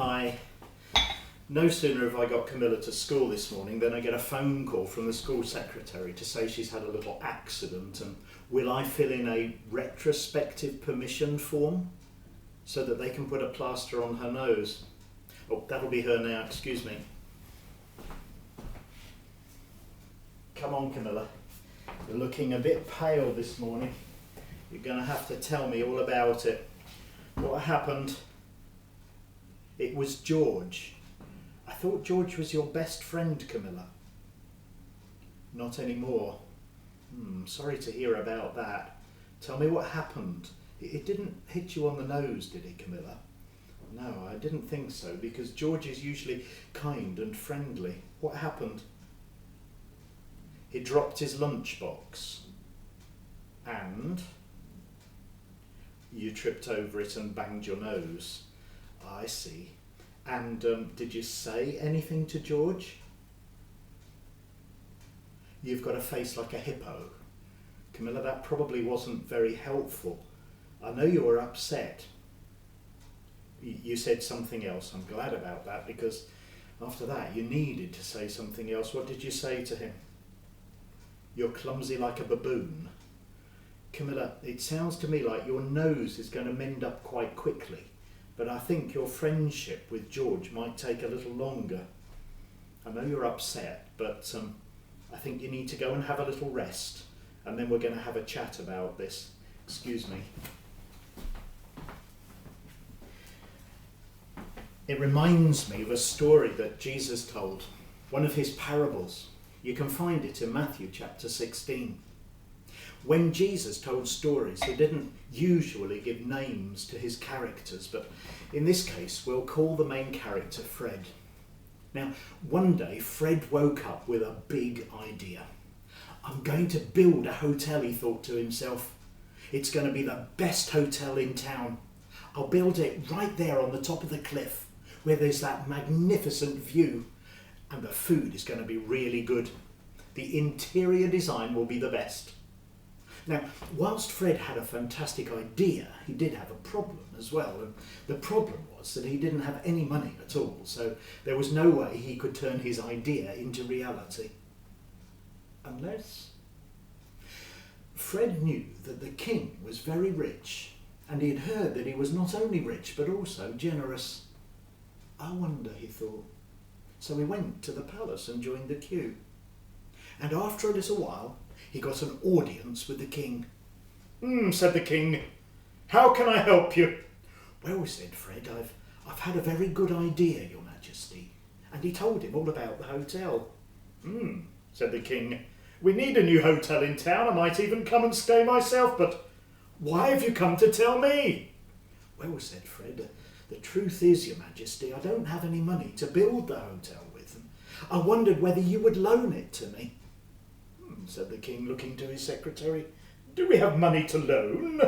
Hi. No sooner have I got Camilla to school this morning than I get a phone call from the school secretary to say she's had a little accident and will I fill in a retrospective permission form so that they can put a plaster on her nose. Oh, that'll be her now, excuse me. Come on, Camilla. You're looking a bit pale this morning. You're going to have to tell me all about it. What happened? It was George. I thought George was your best friend, Camilla. Not anymore. Sorry to hear about that. Tell me what happened. It didn't hit you on the nose, did it, Camilla? No, I didn't think so, because George is usually kind and friendly. What happened? He dropped his lunchbox. And you tripped over it and banged your nose. I see. And did you say anything to George? You've got a face like a hippo. Camilla, that probably wasn't very helpful. I know you were upset. You said something else. I'm glad about that, because after that you needed to say something else. What did you say to him? You're clumsy like a baboon. Camilla, it sounds to me like your nose is going to mend up quite quickly, but I think your friendship with George might take a little longer. I know you're upset, but I think you need to go and have a little rest, and then we're going to have a chat about this. Excuse me. It reminds me of a story that Jesus told, one of his parables. You can find it in Matthew chapter 16. When Jesus told stories, he didn't usually give names to his characters, but in this case, we'll call the main character Fred. Now, one day, Fred woke up with a big idea. I'm going to build a hotel, he thought to himself. It's going to be the best hotel in town. I'll build it right there on the top of the cliff, where there's that magnificent view, and the food is going to be really good. The interior design will be the best. Now, whilst Fred had a fantastic idea, he did have a problem as well. And the problem was that he didn't have any money at all, so there was no way he could turn his idea into reality. Unless Fred knew that the king was very rich, and he had heard that he was not only rich but also generous. I wonder, he thought. So he went to the palace and joined the queue. And after a little while, he got an audience with the king. Said the king. How can I help you? Well, said Fred, I've had a very good idea, your majesty. And he told him all about the hotel. Said the king. We need a new hotel in town. I might even come and stay myself, but why have you come to tell me? Well, said Fred, the truth is, your majesty, I don't have any money to build the hotel with. I wondered whether you would loan it to me. Said the king, looking to his secretary. Do we have money to loan?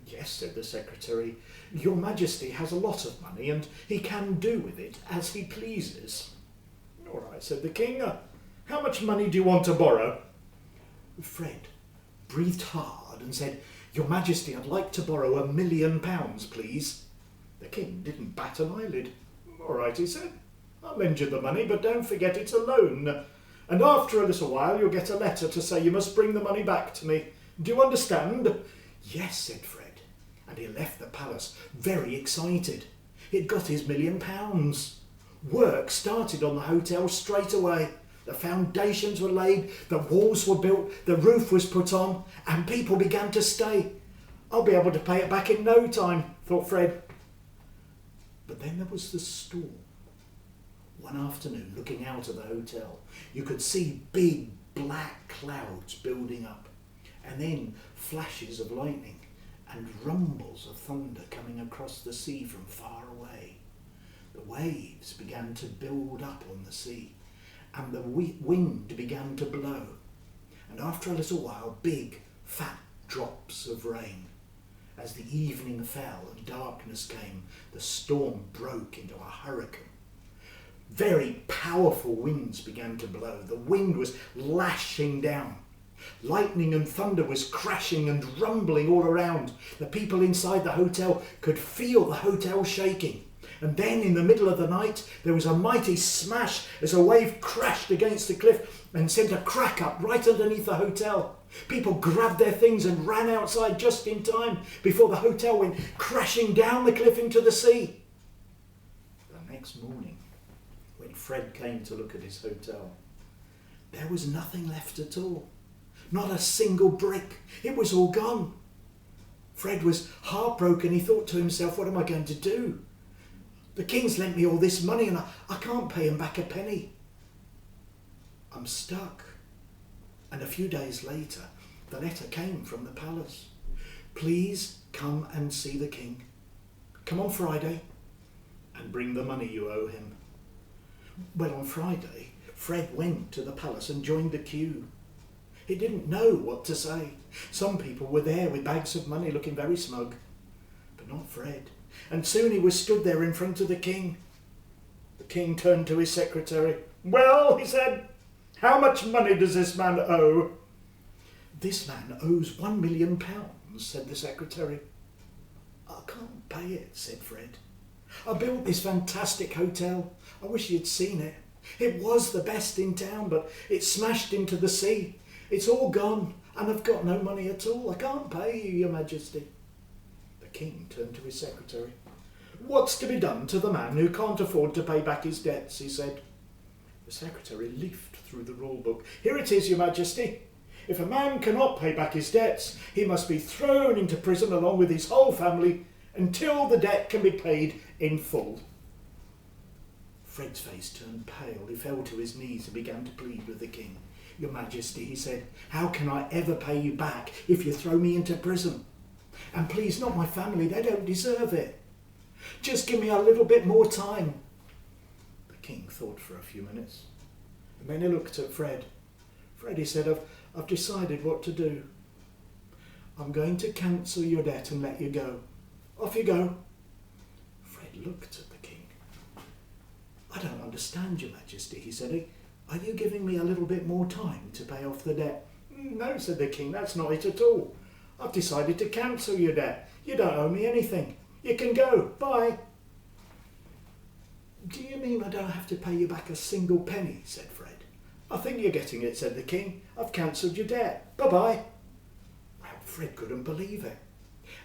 Yes, said the secretary. Your majesty has a lot of money, and he can do with it as he pleases. All right, said the king. How much money do you want to borrow? Fred breathed hard and said, Your majesty, I'd like to borrow £1 million, please. The king didn't bat an eyelid. All right, he said. I'll lend you the money, but don't forget it's a loan. And after a little while, you'll get a letter to say you must bring the money back to me. Do you understand? Yes, said Fred. And he left the palace very excited. He'd got his £1 million. Work started on the hotel straight away. The foundations were laid, the walls were built, the roof was put on, and people began to stay. I'll be able to pay it back in no time, thought Fred. But then there was the storm. One afternoon, looking out of the hotel, you could see big black clouds building up, and then flashes of lightning and rumbles of thunder coming across the sea from far away. The waves began to build up on the sea, and the wind began to blow, and after a little while, big, fat drops of rain. As the evening fell and darkness came, the storm broke into a hurricane. Very powerful winds began to blow. The wind was lashing down. Lightning and thunder was crashing and rumbling all around. The people inside the hotel could feel the hotel shaking. And then in the middle of the night there was a mighty smash as a wave crashed against the cliff and sent a crack up right underneath the hotel. People grabbed their things and ran outside just in time before the hotel went crashing down the cliff into the sea. The next morning, when Fred came to look at his hotel, there was nothing left at all. Not a single brick. It was all gone. Fred was heartbroken. He thought to himself, what am I going to do? The king's lent me all this money and I can't pay him back a penny. I'm stuck. And a few days later, the letter came from the palace. Please come and see the king. Come on Friday and bring the money you owe him. Well, on Friday, Fred went to the palace and joined the queue. He didn't know what to say. Some people were there with bags of money looking very smug, but not Fred. And soon he was stood there in front of the king. The king turned to his secretary. Well, he said, how much money does this man owe? This man owes £1 million, said the secretary. I can't pay it, said Fred. I built this fantastic hotel. I wish you'd seen it. It was the best in town, but it smashed into the sea. It's all gone, and I've got no money at all. I can't pay you, Your Majesty. The king turned to his secretary. What's to be done to the man who can't afford to pay back his debts, he said. The secretary leafed through the rule book. Here it is, Your Majesty. If a man cannot pay back his debts, he must be thrown into prison along with his whole family until the debt can be paid in full. Fred's face turned pale. He fell to his knees and began to plead with the king. Your Majesty, he said, how can I ever pay you back if you throw me into prison? And please, not my family, they don't deserve it. Just give me a little bit more time. The king thought for a few minutes, and then he looked at Fred. Fred, he said, I've decided what to do. I'm going to cancel your debt and let you go. Off you go. Fred looked at the king. I don't understand, Your Majesty, he said. Are you giving me a little bit more time to pay off the debt? No, said the king, that's not it at all. I've decided to cancel your debt. You don't owe me anything. You can go. Bye. Do you mean I don't have to pay you back a single penny? Said Fred. I think you're getting it, said the king. I've cancelled your debt. Bye-bye. Well, Fred couldn't believe it.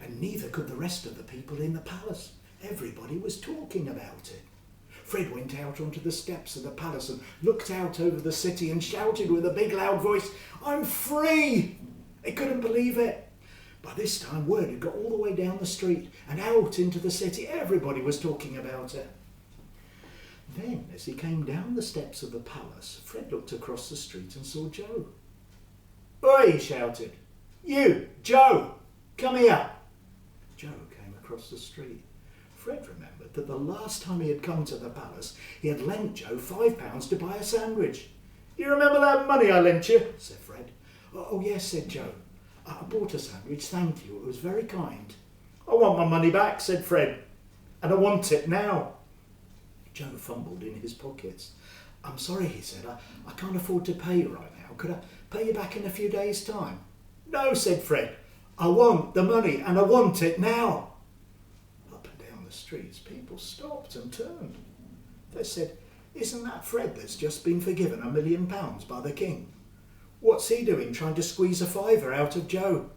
And neither could the rest of the people in the palace. Everybody was talking about it. Fred went out onto the steps of the palace and looked out over the city and shouted with a big loud voice, I'm free! He couldn't believe it. By this time word had got all the way down the street and out into the city. Everybody was talking about it. Then, as he came down the steps of the palace, Fred looked across the street and saw Joe. Oi, he shouted. You, Joe, come here. Joe came across the street. Fred remembered that the last time he had come to the palace, he had lent Joe £5 to buy a sandwich. You remember that money I lent you? Said Fred. Oh, yes, said Joe. I bought a sandwich, thank you. It was very kind. I want my money back, said Fred. And I want it now. Joe fumbled in his pockets. I'm sorry, he said. I can't afford to pay you right now. Could I pay you back in a few days' time? No, said Fred. I want the money and I want it now. Up and down the streets, people stopped and turned. They said, isn't that Fred that's just been forgiven £1 million by the king? What's he doing trying to squeeze a fiver out of Joe?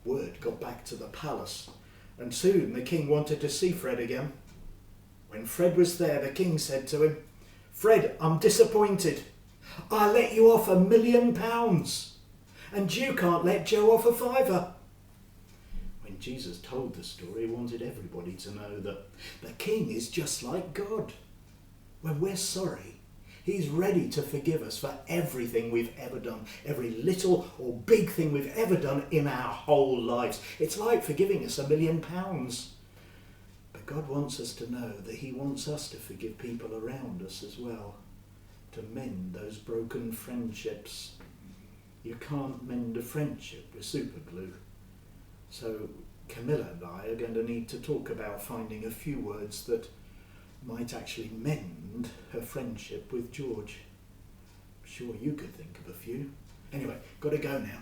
Word got back to the palace, and soon the king wanted to see Fred again. When Fred was there, the king said to him, Fred, I'm disappointed. I let you off £1 million, and you can't let Joe off a fiver. When Jesus told the story, he wanted everybody to know that the king is just like God. When we're sorry, he's ready to forgive us for everything we've ever done, every little or big thing we've ever done in our whole lives. It's like forgiving us £1 million. But God wants us to know that he wants us to forgive people around us as well, to mend those broken friendships. You can't mend a friendship with super glue. So Camilla and I are going to need to talk about finding a few words that might actually mend her friendship with George. I'm sure you could think of a few. Anyway, got to go now.